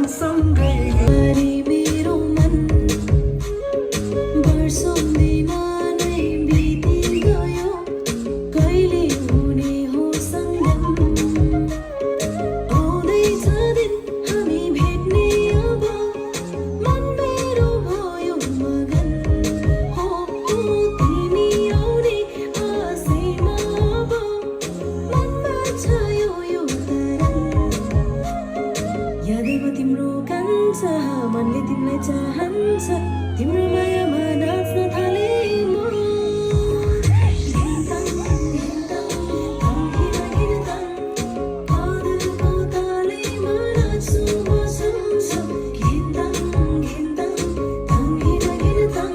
सँगसँगै मेरो मन वर्षौं बिना नै बिति गयो कहिले हुने हो सङ्गम आउँदैछ दिन हामी भेट्ने अब मन मेरो भयो मगन हो तिमी आउने आशैमा अब मनमा छ यो तरन यादैमा तिम्रो कान्छ मनले तिमीलाई चाहन्छ तिम्रो मायामा नाच्न थाले म गिन्तङ गिन्तङ तम हिँड्दा काँधको तालैमा नाच्छु म सँगसँग गिन्तङ गिन्तङ तम हिँड्दा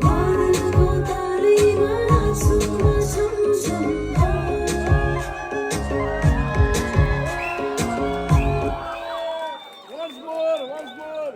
काँधको तालैमा नाच्छु म सँगसँग Once more, once more.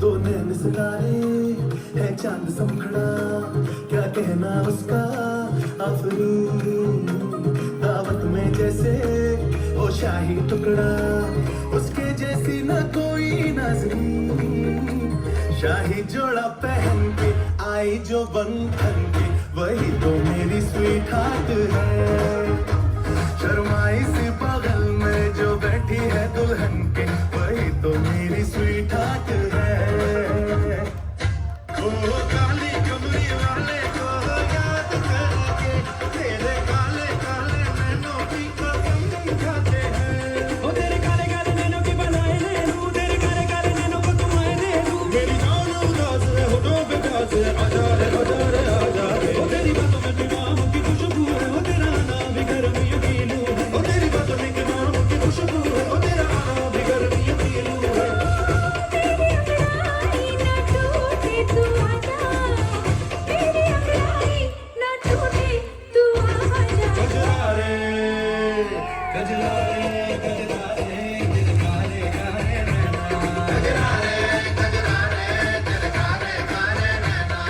दो नैन सितारे है चांद समखड़ा क्या कहना उसका आफरी दावत में जैसे वो शाही टुकड़ा उसके जैसी न कोई नाज़रीन शाही जोड़ा पहन के आई जो बंधन के वही तो मेरी स्वीट हार्ट है शर्माई सी बगल में जो बैठी है दुल्हन के वही तो मेरी स्वीट हार्ट है ओ काली कमरी वाले को याद करके तेरे काले काले नैनों की कसम खाते हैं ओ तेरे काले काले नैनों की बनाए नैनू तेरे काले काले नैनों को तुम आए नैनू मेरी जान उदास है होठों पे प्यास है आजा रे ओ तेरी बातों में दीवानों की खुशबू है ओ तेरा आना भी गर्म यकीनू है ओ तेरी बातों में दीवानों की खुशबू है ओ तेरा आना भी गर्म यकीनू है तेरी अंगड़ाई ना टूटे तू आजा गजरारे गजरारे गजरारे दिल काले काले नैना गजरारे गजरारे दिल काले काले नैना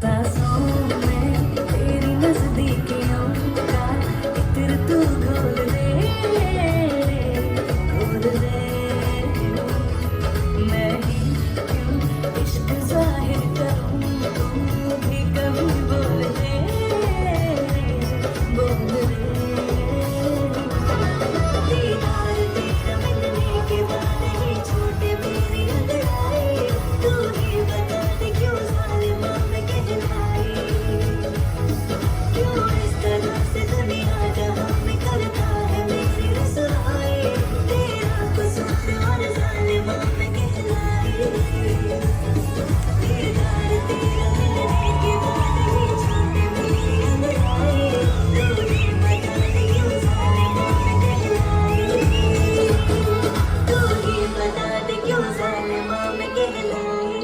सांसों में तेरी नजदीकियों का इत्र तू घोल दे मैं ही क्यों इश्क जाहिर करूं तू भी कभी बोल दे दीदार तेरा मिलने के बाद ही छूटे मेरी अंगड़ाई तू ही बता दे क्यों जालिमा मैं कहलाई क्यों इस तरह से दुनिया जहां में करता है मेरी रसवाई तेरा कसूर और जालिमा मैं कहलाई दीदार तेरा मिलने के बाद ही छूटे मेरी अंगड़ाई तू ही बता दे क्यों जालिमा मैं कहलाई तू ही बता दे क्यों जालिमा मैं कहलाई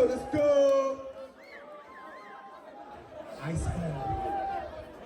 let's go. Ice cream.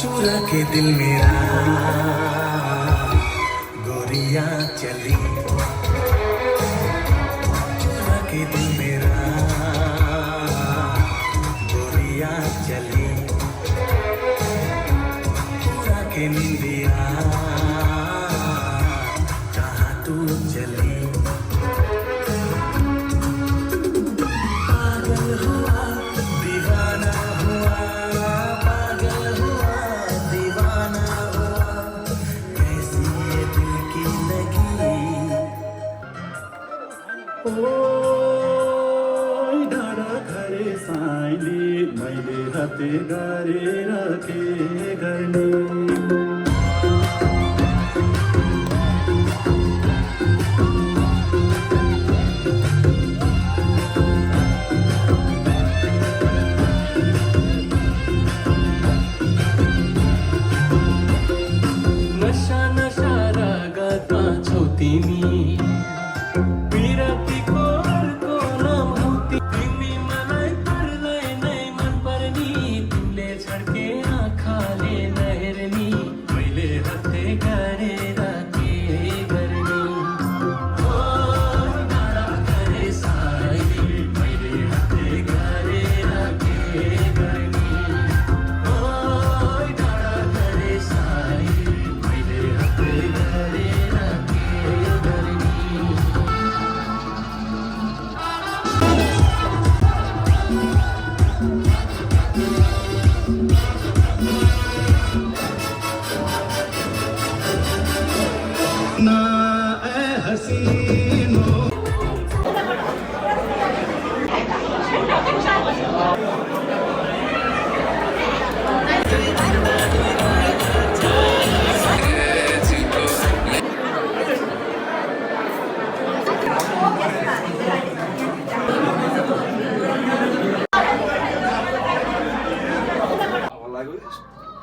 चुरा के दिल मेरा गोरिया चली चुरा के दिल मेरा गोरिया चली चुरा के निंदिया कहाँ तू चली पागल हुआ दीवाना हुआ पागल हुआ दीवाना हुआ कैसी ये दिल की लगी ओइ डाँडा घरे साइली मैले हाते गरेर के गर्ने नशा नशा रागता छौ तिमी विरतीको अर्को नाम हौ तिमी मलाई पर्लै नै मन पर्नी तिमीले छड्के आँखाले नहेर्नी मैले हाते गरेर के गर्ने ओ डाँडा घरे साइली मैले हाते गरेर के गर्ने ओ डाँडा घरे साइली मैले हाते गरेर के गर्ने ना